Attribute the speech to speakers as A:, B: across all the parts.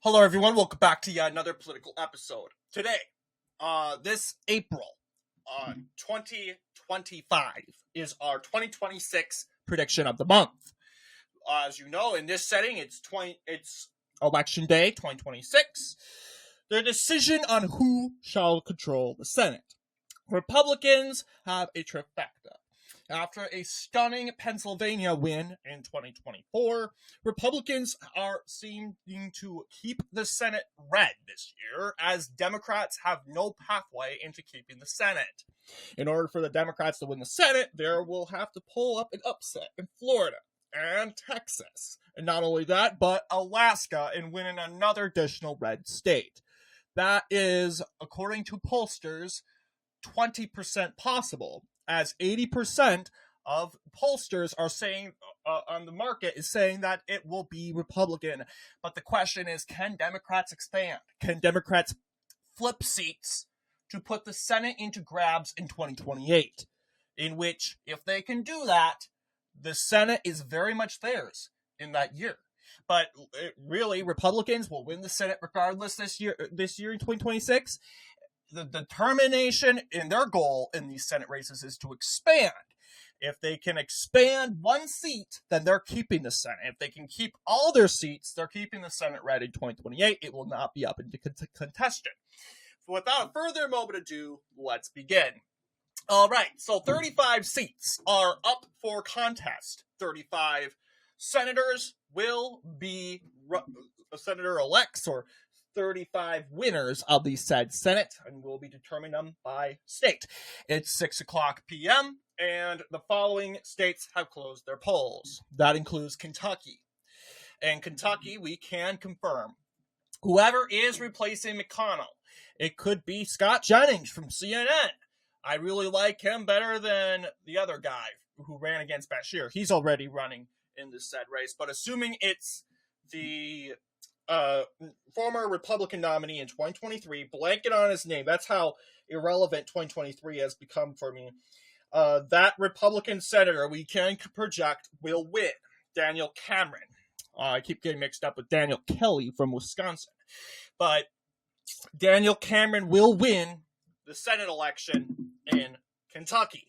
A: Hello, everyone. Welcome back to yet another political episode. Today, this April, 2025 is our 2026 prediction of the month. As you know, in this setting, it's election day 2026. The decision on who shall control the Senate. Republicans have a trifecta. After a stunning Pennsylvania win in 2024, Republicans are seeming to keep the Senate red this year, as Democrats have no pathway into keeping the Senate. In order for the Democrats to win the Senate, they will have to pull up an upset in Florida and Texas. And not only that, but Alaska, and win in another additional red state. That is, according to pollsters, 20% possible, as 80% of pollsters are saying on the market is saying that it will be Republican. But the question is, can Democrats expand? Can Democrats flip seats to put the Senate into grabs in 2028? In which, if they can do that, the Senate is very much theirs in that year. But really, Republicans will win the Senate regardless this year in 2026. The determination in their goal in these Senate races is to expand. If they can expand one seat, then they're keeping the Senate. If they can keep all their seats, they're keeping the Senate red in 2028. It will not be up into contention. So without further moment ado, let's begin. All right, so 35 seats are up for contest. 35 senators will be senator-elects, or 35 winners of the said Senate, and we'll be determining them by state. It's 6 o'clock p.m., and the following states have closed their polls. That includes Kentucky. In Kentucky, we can confirm whoever is replacing McConnell. It could be Scott Jennings from CNN. I really like him better than the other guy who ran against Bashir. He's already running in this said race, but assuming it's the former Republican nominee in 2023, blanket on his name. That's how irrelevant 2023 has become for me. That Republican senator we can project will win, Daniel Cameron. I keep getting mixed up with Daniel Kelly from Wisconsin. But Daniel Cameron will win the Senate election in Kentucky.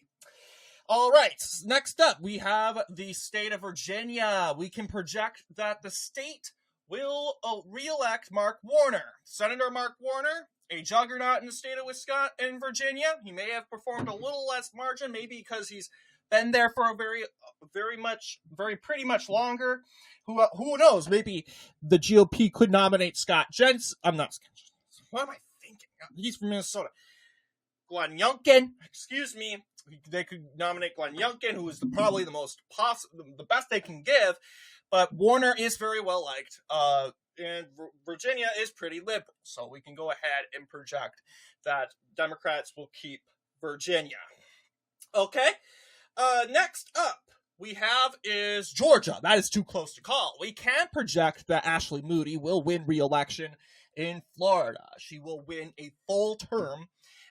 A: All right, next up, we have the state of Virginia. We can project that the state will re-elect Mark Warner. Senator Mark Warner, a juggernaut in the state of Wisconsin and Virginia. He may have performed a little less margin, maybe because he's been there for a pretty much longer. Who knows? Maybe the GOP could nominate Scott Jensen. I'm not. What am I thinking? He's from Minnesota. Glenn Youngkin. Excuse me. They could nominate Glenn Youngkin, who is probably the best they can give. But Warner is very well liked, and Virginia is pretty liberal, so we can go ahead and project that Democrats will keep Virginia. Okay, next up we have is Georgia. That is too close to call. We can project that Ashley Moody will win re-election in Florida. She will win a full term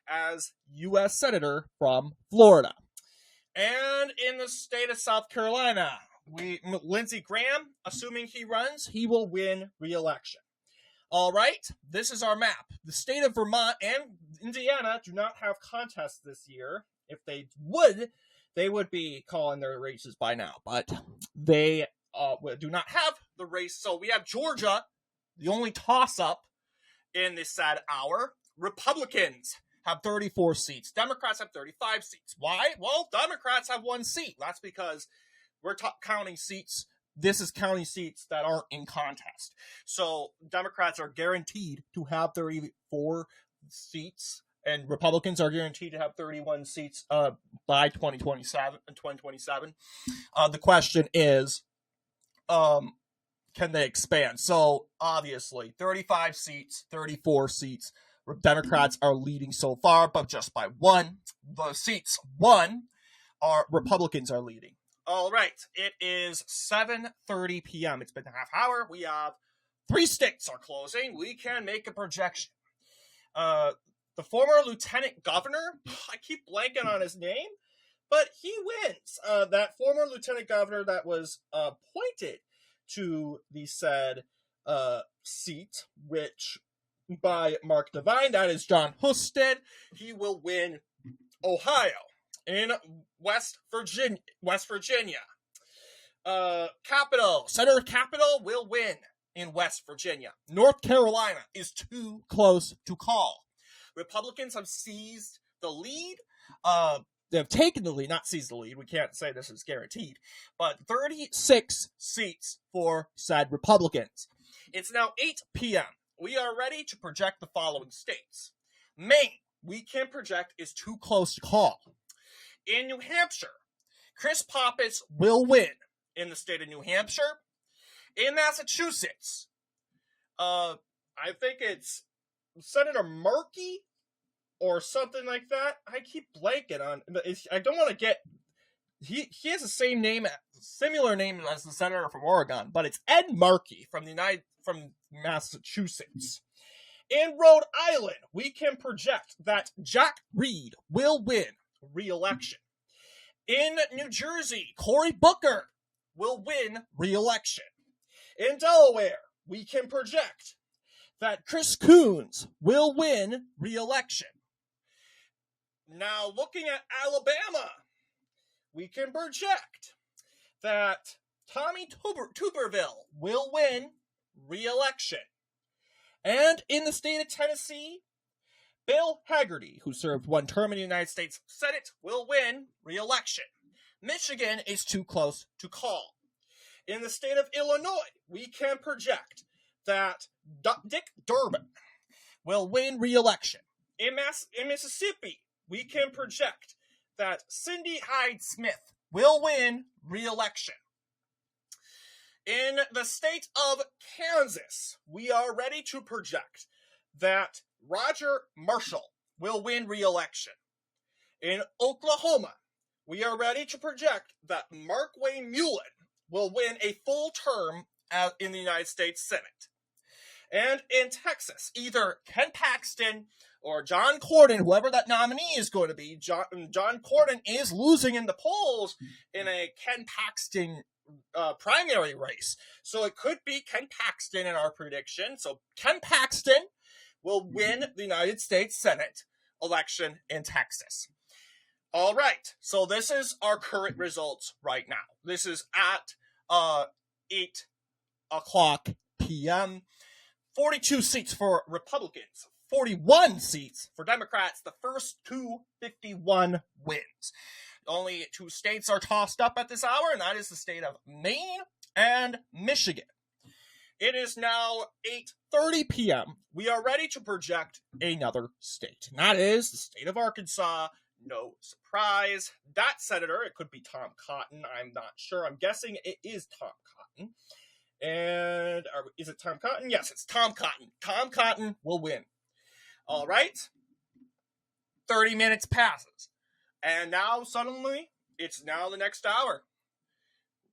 A: as U.S. Senator from Florida. And in the state of South Carolina, Lindsey Graham, assuming he runs, he will win re-election. All right, this is our map. The state of Vermont and Indiana do not have contests this year. If they would be calling their races by now, but they do not have the race. So we have Georgia, the only toss-up in this sad hour. Republicans have 34 seats. Democrats have 35 seats. Why? Well, Democrats have one seat. That's because we're counting seats. This is counting seats that aren't in contest. So Democrats are guaranteed to have 34 seats, and Republicans are guaranteed to have 31 seats by 2027. The question is, can they expand? So obviously, 35 seats, 34 seats. Democrats are leading so far, but just by one. The seats won are Republicans are leading. All right, it is 7:30 p.m. It's been a half hour. We have 3 states are closing. We can make a projection. The former lieutenant governor, I keep blanking on his name, but he wins. That former lieutenant governor that was appointed to the said seat, which by Mark Devine, that is John Husted. He will win Ohio. In West Virginia. Senator Capitol will win in West Virginia. North Carolina is too close to call. Republicans have seized the lead. They have taken the lead, not seized the lead. We can't say this is guaranteed. But 36 seats for said Republicans. It's now 8 p.m. We are ready to project the following states. Maine, we can project, is too close to call. In New Hampshire, Chris Pappas will win in the state of New Hampshire. In Massachusetts, I think it's Senator Markey or something like that. I keep blanking on. I don't want to get. He has the similar name as the senator from Oregon, but it's Ed Markey from Massachusetts. In Rhode Island, we can project that Jack Reed will win re-election. In New Jersey, Cory Booker will win re-election. In Delaware, we can project that Chris Coons will win re-election. Now, looking at Alabama, we can project that Tommy Tuberville will win re-election. And in the state of Tennessee, Bill Hagerty, who served one term in the United States Senate, will win re-election. Michigan is too close to call. In the state of Illinois, we can project that Dick Durbin will win re-election. In Mississippi, we can project that Cindy Hyde-Smith will win re-election. In the state of Kansas, we are ready to project that Roger Marshall will win re-election. In Oklahoma, we are ready to project that Markwayne Mullin will win a full term in the United States Senate. And in Texas, either Ken Paxton or John Cornyn, whoever that nominee is going to be, John Cornyn is losing in the polls in a Ken Paxton primary race. So it could be Ken Paxton in our prediction. So Ken Paxton will win the United States Senate election in Texas. All right, so this is our current results right now. This is at 8 o'clock p.m. 42 seats for Republicans, 41 seats for Democrats. The first 251 wins. Only 2 states are tossed up at this hour, and that is the state of Maine and Michigan. It is now 8:30 p.m. We are ready to project another state, and that is the state of Arkansas. No surprise. That senator, it could be Tom Cotton. I'm not sure. I'm guessing it is Tom Cotton. And is it Tom Cotton? Yes, it's Tom Cotton. Tom Cotton will win. All right. 30 minutes passes. And now suddenly, it's now the next hour.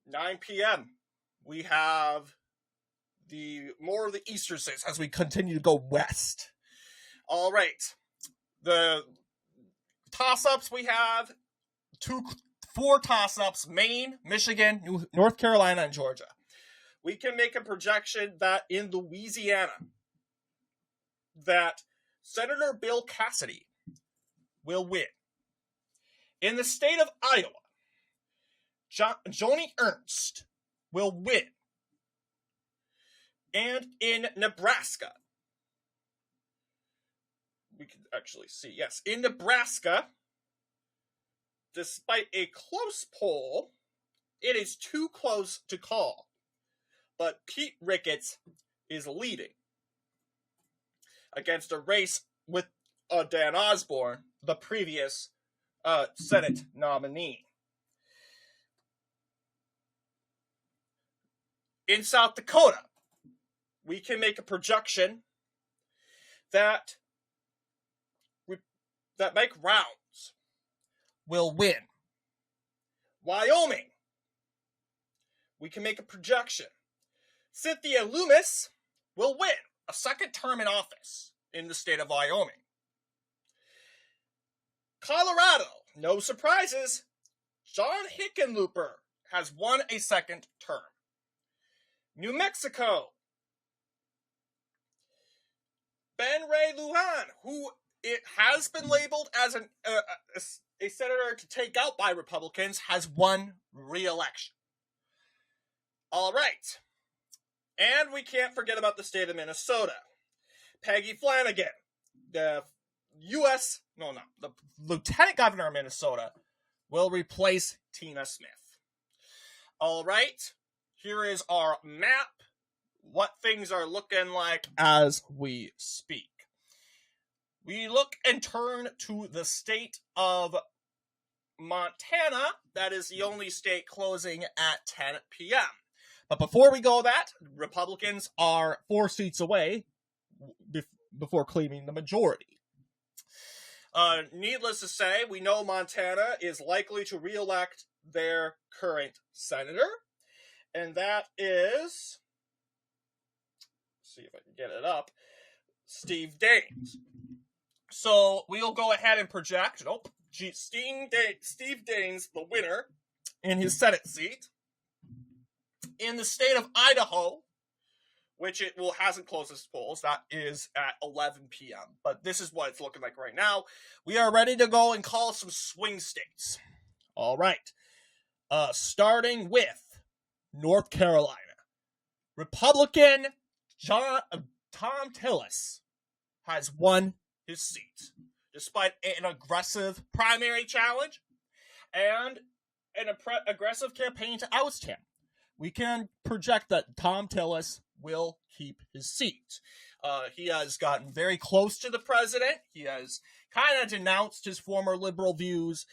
A: 9 p.m. We have more of the Eastern states as we continue to go west. All right. The toss-ups we have, 4 toss-ups, Maine, Michigan, North Carolina, and Georgia. We can make a projection that in Louisiana, that Senator Bill Cassidy will win. In the state of Iowa, Joni Ernst will win. And in Nebraska, we can actually see, yes, in Nebraska, despite a close poll, it is too close to call. But Pete Ricketts is leading against a race with Dan Osborne, the previous Senate nominee. In South Dakota, we can make a projection that Mike Rounds will win. Wyoming, we can make a projection. Cynthia Lummis will win a second term in office in the state of Wyoming. Colorado, no surprises. John Hickenlooper has won a second term. New Mexico, Ben Ray Lujan, who it has been labeled as a senator to take out by Republicans, has won re-election. All right. And we can't forget about the state of Minnesota. Peggy Flanagan, the lieutenant governor of Minnesota, will replace Tina Smith. All right. Here is our map. What things are looking like as we speak. We look and turn to the state of Montana. That is the only state closing at 10 p.m. But before we go that, Republicans are 4 seats away before claiming the majority. Needless to say, we know Montana is likely to re-elect their current senator. And that is, let's see if I can get it up, Steve Daines. So we'll go ahead and project, Steve Daines, the winner, in his Senate seat. In the state of Idaho, which hasn't closed its polls, that is at 11 p.m. But this is what it's looking like right now. We are ready to go and call some swing states. All right. Starting with North Carolina. Republican Thom Tillis has won his seat, despite an aggressive primary challenge and an aggressive campaign to oust him. We can project that Thom Tillis will keep his seat. He has gotten very close to the president. He has kind of denounced his former liberal views.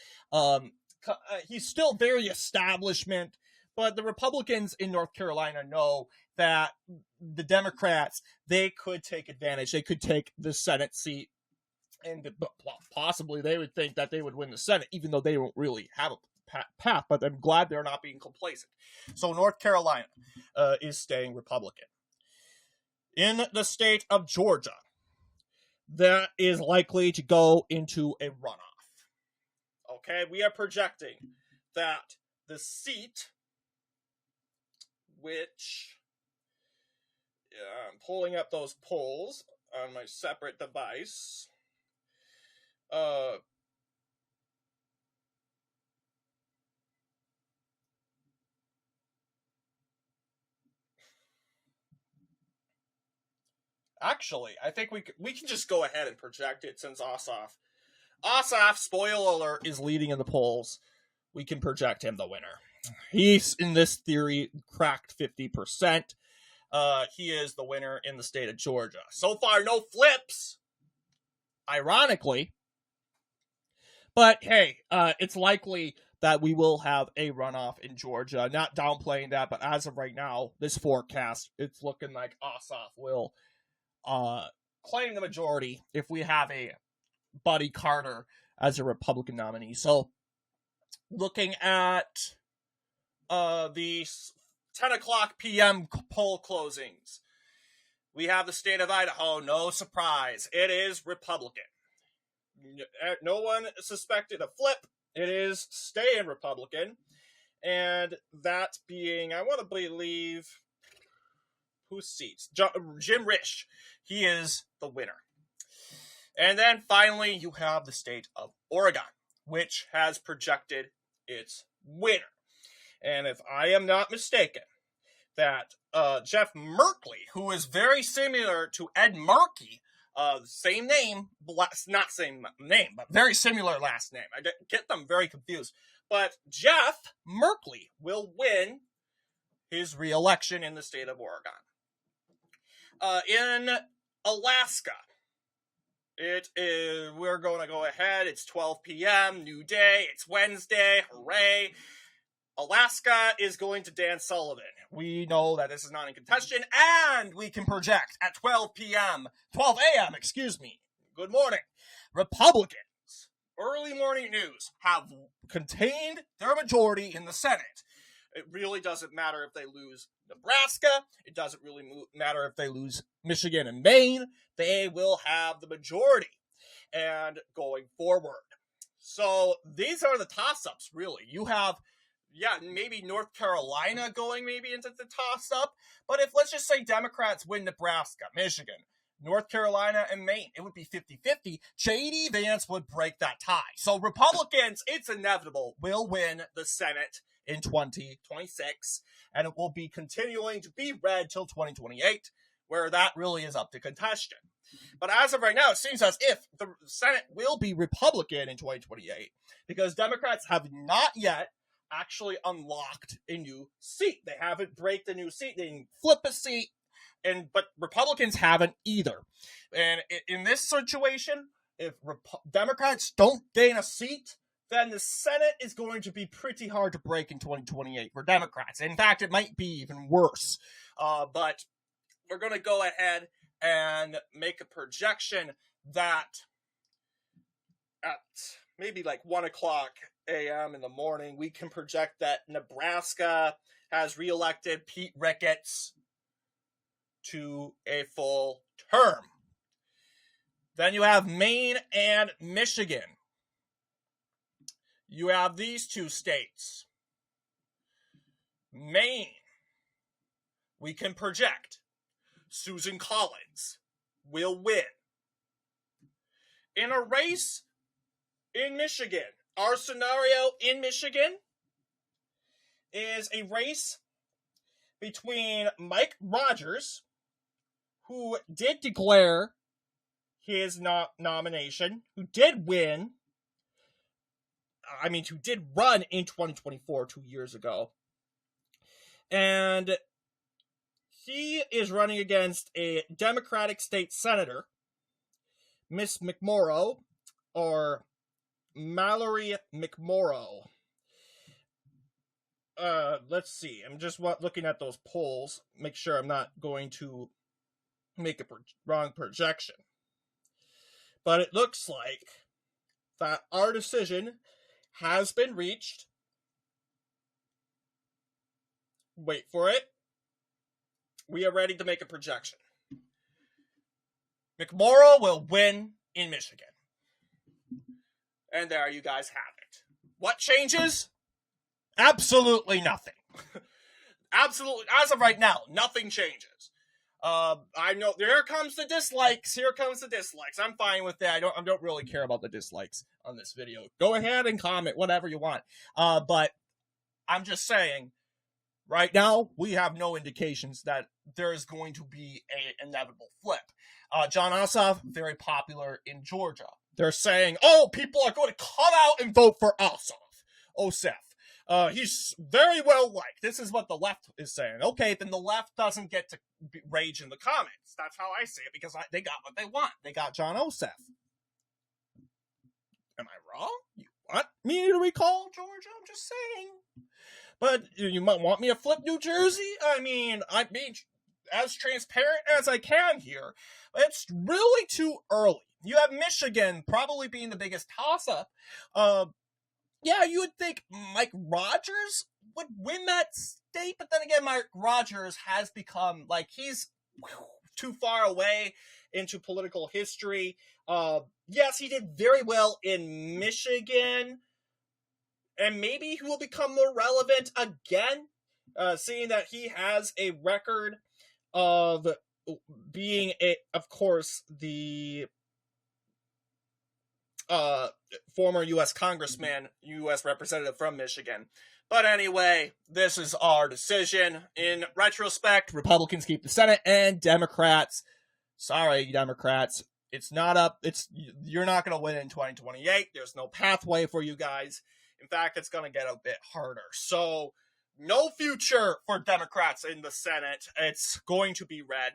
A: He's still very establishment, but the Republicans in North Carolina know that the Democrats, they could take advantage. They could take the Senate seat, and possibly they would think that they would win the Senate, even though they don't really have a path, but I'm glad they're not being complacent. So North Carolina is staying Republican. In the state of Georgia, that is likely to go into a runoff. Okay, we are projecting that the seat, which I'm pulling up those polls on my separate device. Actually, I think we can just go ahead and project it since Ossoff, spoiler alert, is leading in the polls. We can project him the winner. He's, in this theory, cracked 50%. He is the winner in the state of Georgia. So far, no flips, ironically. But hey, it's likely that we will have a runoff in Georgia. Not downplaying that, but as of right now, this forecast, it's looking like Ossoff will claim the majority if we have a Buddy Carter as a Republican nominee. So, looking at the 10 o'clock p.m. poll closings, we have the state of Idaho. No surprise, it is Republican. No one suspected a flip. It is staying Republican. And that being, I want to believe, whose seats? Jim Risch. He is the winner. And then finally, you have the state of Oregon, which has projected its winner. And if I am not mistaken, that Jeff Merkley, who is very similar to Ed Markey, same name, not same name, but very similar last name. I get them very confused. But Jeff Merkley will win his re-election in the state of Oregon. In Alaska, we're going to go ahead. It's 12 p.m., new day. It's Wednesday. Hooray. Alaska is going to Dan Sullivan. We know that this is not in contention, and we can project at 12 a.m., good morning, Republicans, early morning news, have contained their majority in the Senate. It really doesn't matter if they lose Nebraska. It doesn't really matter if they lose Michigan and Maine. They will have the majority and going forward. So these are the toss-ups, really. You have, maybe North Carolina going maybe into the toss-up. But if, let's just say, Democrats win Nebraska, Michigan, North Carolina and Maine, it would be 50-50. J.D. Vance would break that tie. So Republicans, it's inevitable, will win the Senate in 2026, and it will be continuing to be red till 2028, where that really is up to contention. But as of right now, it seems as if the Senate will be Republican in 2028, because Democrats have not yet actually unlocked a new seat. They haven't break the new seat. They didn't flip a seat, but Republicans haven't either. And in this situation, if Democrats don't gain a seat, then the Senate is going to be pretty hard to break in 2028 for Democrats. In fact, it might be even worse. But we're going to go ahead and make a projection that at maybe like 1 o'clock a.m. in the morning, we can project that Nebraska has reelected Pete Ricketts to a full term. Then you have Maine and Michigan. You have these two states. Maine, we can project Susan Collins will win. In a race in Michigan, our scenario in Michigan is a race between Mike Rogers, who did declare his nomination, who did win, who did run in 2024, 2 years ago. And he is running against a Democratic state senator, Miss McMorrow, or Mallory McMorrow. Let's see. I'm just looking at those polls. Make sure I'm not going to make a wrong projection. But it looks like that our decision has been reached. Wait for it. We are ready to make a projection. McMorrow will win in Michigan. And there you guys have it. What changes? Absolutely nothing. Absolutely. As of right now, nothing changes. I know here comes the dislikes. Here comes the dislikes. I'm fine with that. I don't really care about the dislikes on this video. Go ahead and comment whatever you want. But I'm just saying, right now, we have no indications that there is going to be an inevitable flip. Jon Ossoff, very popular in Georgia. They're saying, people are going to come out and vote for Ossoff. He's very well liked. This is what the left is saying. Okay, then the left doesn't get to rage in the comments. That's how I say it, because they got what they want. They got Jon Ossoff. Am I wrong? You want me to recall Georgia? I'm just saying. But you might want me to flip New Jersey? I'm being as transparent as I can here. It's really too early. You have Michigan probably being the biggest toss-up. Yeah, you would think Mike Rogers would win that state, but then again, Mike Rogers has become, he's too far away into political history. Yes, he did very well in Michigan, and maybe he will become more relevant again, seeing that he has a record of being, of course, the former U.S. congressman, U.S. representative from Michigan. But anyway, this is our decision. In retrospect, Republicans keep the Senate, and Democrats, sorry, Democrats, you're not going to win in 2028. There's no pathway for you guys. In fact, it's going to get a bit harder. So, no future for Democrats in the Senate. It's going to be red.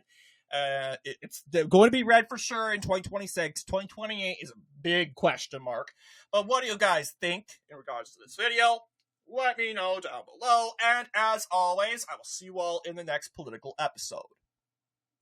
A: It's going to be red for sure in 2026. 2028 is a big question mark. But what do you guys think in regards to this video? Let me know down below. And as always, I will see you all in the next political episode.